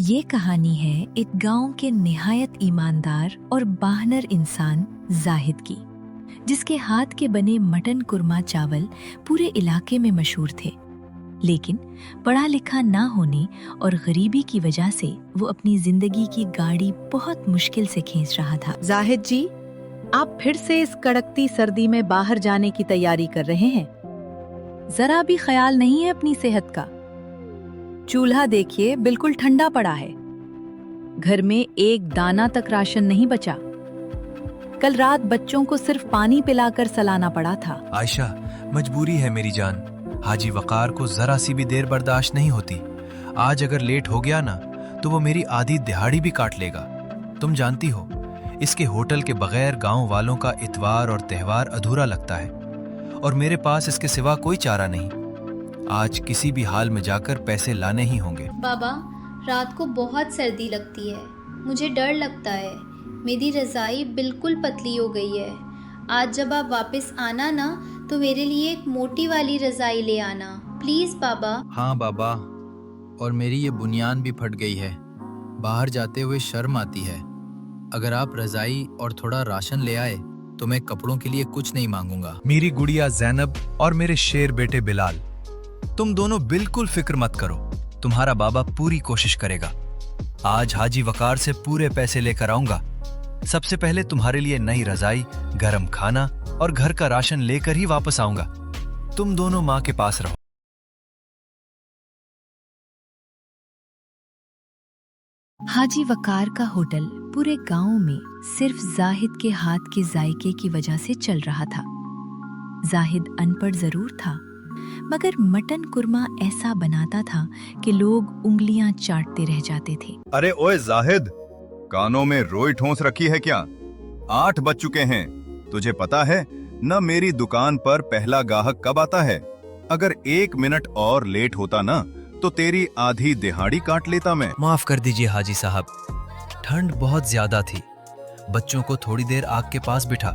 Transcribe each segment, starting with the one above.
ये कहानी है एक गांव के निहायत ईमानदार और बाहनर इंसान जाहिद की, जिसके हाथ के बने मटन कुरमा चावल पूरे इलाके में मशहूर थे। लेकिन पढ़ा लिखा ना होने और गरीबी की वजह से वो अपनी जिंदगी की गाड़ी बहुत मुश्किल से खींच रहा था। जाहिद जी, आप फिर से इस कड़कती सर्दी में बाहर जाने की तैयारी कर रहे हैं। जरा भी ख्याल नहीं है अपनी सेहत का। चूल्हा देखिए, बिल्कुल ठंडा पड़ा है। घर में एक दाना तक राशन नहीं बचा। कल रात बच्चों को सिर्फ पानी पिलाकर सलाना पड़ा था। आयशा, मजबूरी है मेरी जान। हाजी वकार को जरा सी भी देर बर्दाश्त नहीं होती। आज अगर लेट हो गया ना तो वो मेरी आधी दिहाड़ी भी काट लेगा। तुम जानती हो, इसके होटल के बगैर गांव वालों का इतवार और त्योहार अधूरा लगता है और मेरे पास इसके सिवा कोई चारा नहीं। आज किसी भी हाल में जाकर पैसे लाने ही होंगे। बाबा, रात को बहुत सर्दी लगती है, मुझे डर लगता है। मेरी रज़ाई बिल्कुल पतली हो गई है। आज जब आप वापस आना ना तो मेरे लिए एक मोटी वाली रज़ाई ले आना, प्लीज़ बाबा। हाँ बाबा, और मेरी ये बुनियान भी फट गई है। बाहर जाते हुए शर्म आती है। अगर आप रज़ाई और थोड़ा राशन ले आए तो मैं कपड़ों के लिए कुछ नहीं मांगूंगा। मेरी गुड़िया जैनब और मेरे शेर बेटे बिलाल, तुम दोनों बिल्कुल फिक्र मत करो। तुम्हारा बाबा पूरी कोशिश करेगा। आज हाजी वकार से पूरे पैसे लेकर आऊंगा। सबसे पहले तुम्हारे लिए नई रजाई, गरम खाना और घर का राशन लेकर ही वापस आऊंगा। तुम दोनों माँ के पास रहो। हाजी वकार का होटल पूरे गांव में सिर्फ जाहिद के हाथ के जायके की वजह से चल रहा था। जाहिद अनपढ़ जरूर था, मगर मटन कुरमा ऐसा बनाता था कि लोग उंगलियां चाटते रह जाते थे। अरे ओए जाहिद, कानों में रोई ठोंस रखी है क्या? 8 बज चुके हैं। तुझे पता है न मेरी दुकान पर पहला गाहक कब आता है? अगर 1 मिनट और लेट होता ना तो तेरी आधी दिहाड़ी काट लेता मैं। माफ कर दीजिए हाजी साहब, ठंड बहुत ज्यादा थी। बच्चों को थोड़ी देर आग के पास बिठा।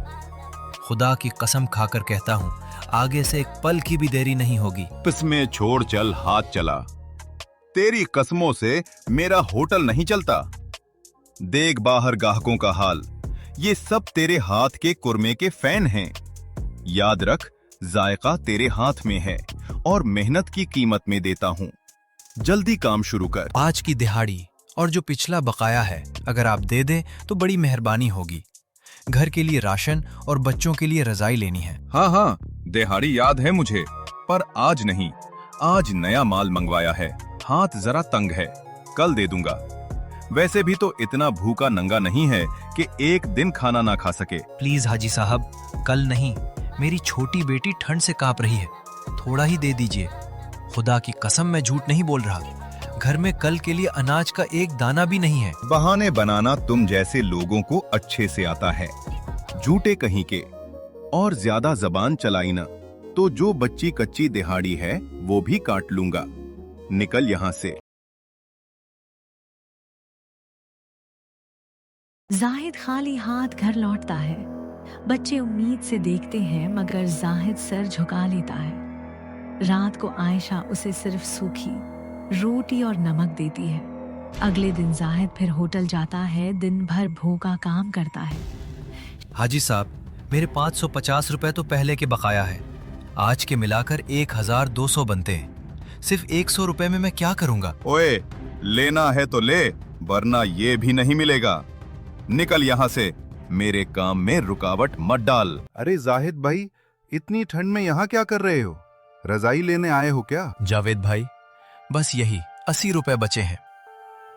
खुदा की कसम खाकर कहता हूँ, आगे से एक पल की भी देरी नहीं होगी। इसमें छोड़ चल हाथ चला। तेरी कसमों से मेरा होटल नहीं चलता। देख बाहर गाहकों का हाल। ये सब तेरे हाथ के कुरमे के फैन हैं। याद रख, जायका तेरे हाथ में है और मेहनत की कीमत में देता हूँ। जल्दी काम शुरू कर। आज की दिहाड़ी और जो पिछला बकाया है अगर आप दे दें तो बड़ी मेहरबानी होगी। घर के लिए राशन और बच्चों के लिए रजाई लेनी है। हाँ, दिहाड़ी याद है मुझे, पर आज नहीं। आज नया माल मंगवाया है। हाथ जरा तंग है, कल दे दूंगा। वैसे भी तो इतना भूखा नंगा नहीं है कि एक दिन खाना ना खा सके। प्लीज हाजी साहब, कल नहीं। मेरी छोटी बेटी ठंड से कांप रही है, थोड़ा ही दे दीजिए। खुदा की कसम, मैं झूठ नहीं बोल रहा। घर में कल के लिए अनाज का एक दाना भी नहीं है। बहाने बनाना तुम जैसे लोगों को अच्छे से आता है, झूठे कहीं के। और ज्यादा जबान चलाई ना तो जो बच्ची कच्ची दिहाड़ी है वो भी काट लूंगा। निकल यहाँ से। जाहिद खाली हाथ घर लौटता है। बच्चे उम्मीद से देखते हैं, मगर जाहिद सर झुका लेता है। रात को आयशा उसे सिर्फ सूखी रोटी और नमक देती है। अगले दिन जाहिद फिर होटल जाता है, दिन भर भूखा काम करता है। हाजी साहब, मेरे 550 रुपए तो पहले के बकाया है। आज के मिलाकर 1200 बनते हैं। सिर्फ 100 रुपए में मैं क्या करूंगा? ओए, लेना है तो ले, वरना ये भी नहीं मिलेगा। निकल यहाँ से। मेरे काम में रुकावट मत डाल। अरे जाहिद भाई, इतनी ठंड में यहाँ क्या कर रहे हो? रजाई लेने आए हो क्या? जावेद भाई, बस यही 80 रुपए बचे हैं।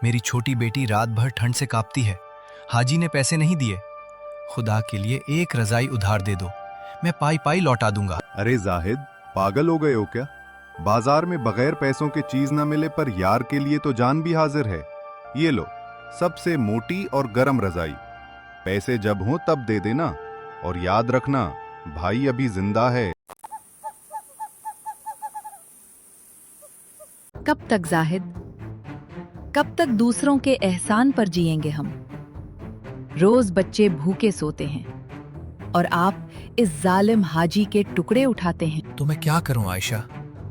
मेरी छोटी बेटी रात भर ठंड से कांपती है। हाजी ने पैसे नहीं दिए। खुदा के लिए एक रजाई उधार दे दो, मैं पाई पाई लौटा दूंगा। अरे जाहिद, पागल हो गए हो क्या? बाजार में बगैर पैसों के चीज न मिले पर यार के लिए तो जान भी हाजिर है। ये लो, सबसे मोटी और गरम रजाई। पैसे जब हो तब दे देना, और याद रखना भाई अभी जिंदा है। कब तक जाहिद? कब तक दूसरों के एहसान पर जिएंगे हम? रोज बच्चे भूखे सोते हैं और आप इस जालिम हाजी के टुकड़े उठाते हैं। तो मैं क्या करूं आयशा?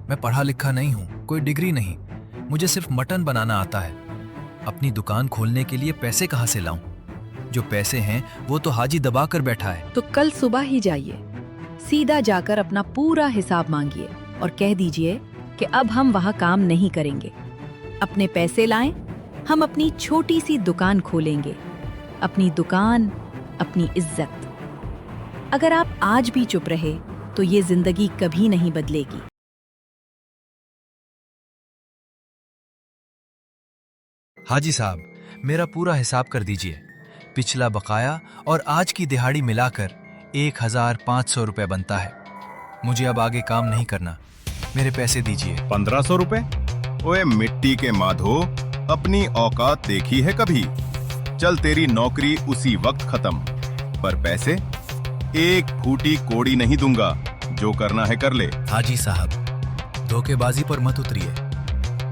मैं पढ़ा लिखा नहीं हूं, कोई डिग्री नहीं। मुझे सिर्फ मटन बनाना आता है। अपनी दुकान खोलने के लिए पैसे कहाँ से लाऊं? जो पैसे हैं वो तो हाजी दबा कर बैठा है। तो कल सुबह ही जाइए, सीधा जाकर अपना पूरा हिसाब मांगिए और कह दीजिए कि अब हम वहाँ काम नहीं करेंगे। अपने पैसे लाएं, हम अपनी छोटी सी दुकान खोलेंगे। अपनी दुकान, अपनी इज्जत। अगर आप आज भी चुप रहे तो ये जिंदगी कभी नहीं बदलेगी। हाजी साहब, मेरा पूरा हिसाब कर दीजिए। पिछला बकाया और आज की दिहाड़ी मिलाकर 1500 रुपए बनता है। मुझे अब आगे काम नहीं करना, मेरे पैसे दीजिए। 1500 रुपए? ओए मिट्टी के माधो, अपनी औकात देखी है कभी? चल तेरी नौकरी उसी वक्त खत्म, पर पैसे एक फूटी कोड़ी नहीं दूंगा। जो करना है कर ले। हाजी साहब, धोखेबाजी पर मत उतरिए।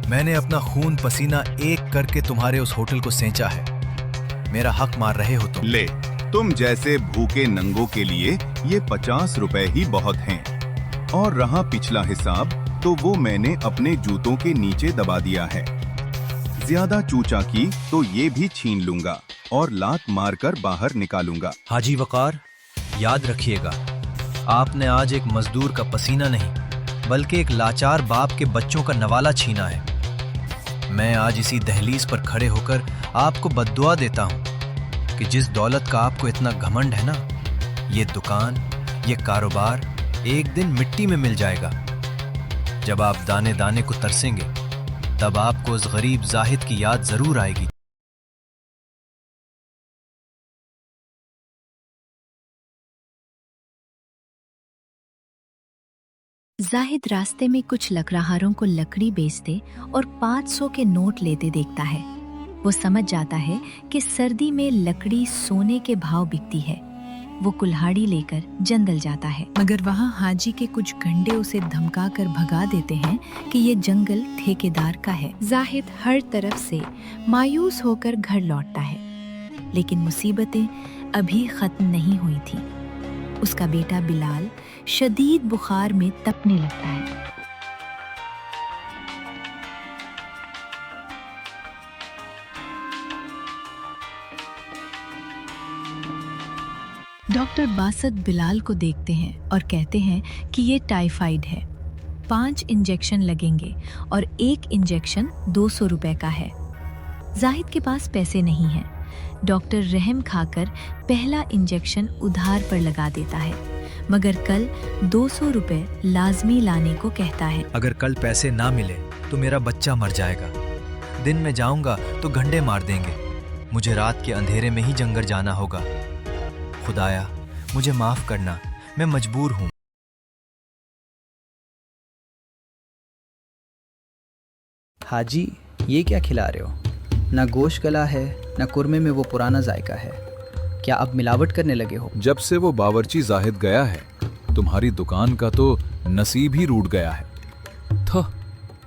मैंने अपना खून पसीना एक करके तुम्हारे उस होटल को सेंचा है। मेरा हक मार रहे हो तुम। ले, तुम जैसे भूखे नंगों के लिए ये 50 रुपए ही बहुत हैं। और रहा पिछला हिसाब, तो वो मैंने अपने जूतों के नीचे दबा दिया है। ज्यादा चूचा की तो ये भी छीन लूंगा और लात मारकर बाहर निकालूंगा। हाजी वकार, याद रखिएगा, आपने आज एक मजदूर का पसीना नहीं बल्कि एक लाचार बाप के बच्चों का नवाला छीना है। मैं आज इसी दहलीज पर खड़े होकर आपको बद्दुआ देता हूं कि जिस दौलत का आपको इतना घमंड है ना, ये दुकान, ये कारोबार एक दिन मिट्टी में मिल जाएगा। जब आप दाने दाने को तरसेंगे, तब आपको उस गरीब जाहिद की याद जरूर आएगी। जाहिद रास्ते में कुछ लकड़हारों को लकड़ी बेचते और 500 के नोट लेते देखता है। वो समझ जाता है कि सर्दी में लकड़ी सोने के भाव बिकती है। वो कुल्हाड़ी लेकर जंगल जाता है, मगर वहाँ हाजी के कुछ गंडे उसे धमकाकर भगा देते हैं कि ये जंगल ठेकेदार का है। जाहिद हर तरफ से मायूस होकर घर लौटता है, लेकिन मुसीबतें अभी खत्म नहीं हुई थीं। उसका बेटा बिलाल शदीद बुखार में तपने लगता है। डॉक्टर बासत बिलाल को देखते हैं और कहते हैं कि ये टाइफाइड है। 5 इंजेक्शन लगेंगे और एक इंजेक्शन 200 रुपए का है। जाहिद के पास पैसे नहीं हैं। डॉक्टर रहम खाकर पहला इंजेक्शन उधार पर लगा देता है, मगर कल 200 रुपए लाजमी लाने को कहता है। अगर कल पैसे ना मिले तो मेरा बच्चा मर जाएगा। दिन में जाऊंगा तो घंटे मार देंगे। मुझे रात के अंधेरे में ही जंगल जाना होगा। खुदाया, मुझे माफ करना, मैं मजबूर हूँ। हाजी, ये क्या खिला रहे हो? ना गोश्त गला है, ना कुरमे में वो पुराना जायका है। क्या अब मिलावट करने लगे हो? जब से वो बावर्ची जाहिद गया है, तुम्हारी दुकान का तो नसीब ही रूठ गया है।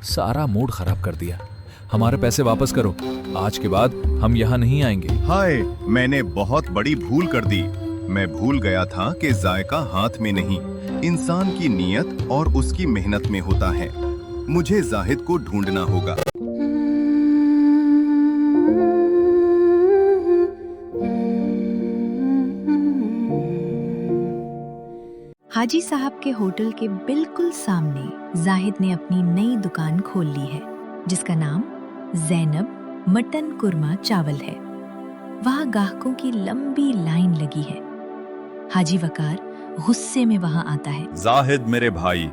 सारा मूड खराब कर दिया। हमारे पैसे वापस करो। आज के बाद हम यहाँ नहीं आएंगे। हाय, मैंने बहुत बड़ी भूल कर दी। मैं भूल गया था कि जायका हाथ में नहीं, इंसान की नीयत और उसकी मेहनत में होता है। मुझे जाहिद को ढूंढना होगा। हाजी साहब के होटल के बिल्कुल सामने जाहिद ने अपनी नई दुकान खोल ली है, जिसका नाम ज़ैनब मटन कुरमा चावल है। वहाँ ग्राहकों की लंबी लाइन लगी है। हाजी वकार गुस्से में वहाँ आता है। जाहिद मेरे भाई,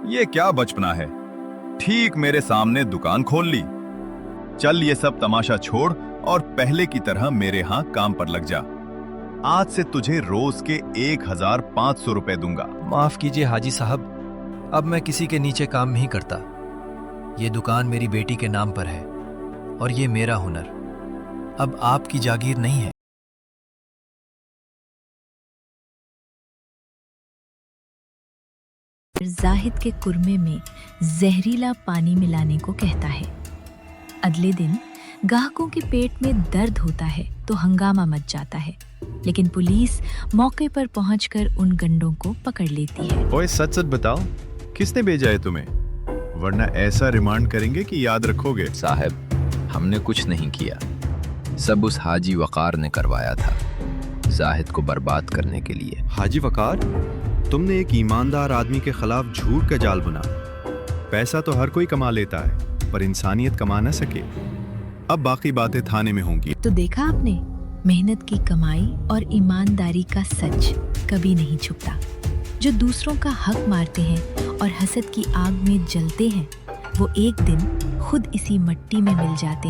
ये क्या बचपना है? ठीक मेरे सामने दुकान खोल ली। चल ये सब तमाशा छोड़ और पहले की तरह मेरे यहाँ काम पर लग जा। आज से तुझे रोज के 1500 रुपए दूंगा। माफ कीजिए हाजी साहब, अब मैं किसी के नीचे काम नहीं करता। ये दुकान मेरी बेटी के नाम पर है और ये मेरा हुनर, अब आपकी जागीर नहीं है। जाहिद के कुरमे में जहरीला पानी मिलाने को कहता है। अगले दिन ग्राहकों के पेट में दर्द होता है तो हंगामा मच जाता है, लेकिन पुलिस मौके पर पहुंचकर उन गंडों को पकड़ लेती है। ओए सच सच बताओ, किसने भेजा है तुम्हें? वरना ऐसा रिमांड करेंगे कि याद रखोगे। साहब, हमने कुछ नहीं किया, सब उस हाजी वकार ने करवाया था, जाहिद को बर्बाद करने के लिए। हाजी वकार, तुमने एक ईमानदार आदमी के खिलाफ झूठ का जाल बुना। पैसा तो हर कोई कमा लेता है, पर इंसानियत कमा न सके। अब बाकी बातें थाने में होंगी। तो देखा आपने, मेहनत की कमाई और ईमानदारी का सच कभी नहीं छुपता। जो दूसरों का हक मारते हैं और हसद की आग में जलते हैं, वो एक दिन खुद इसी मिट्टी में मिल जाते हैं।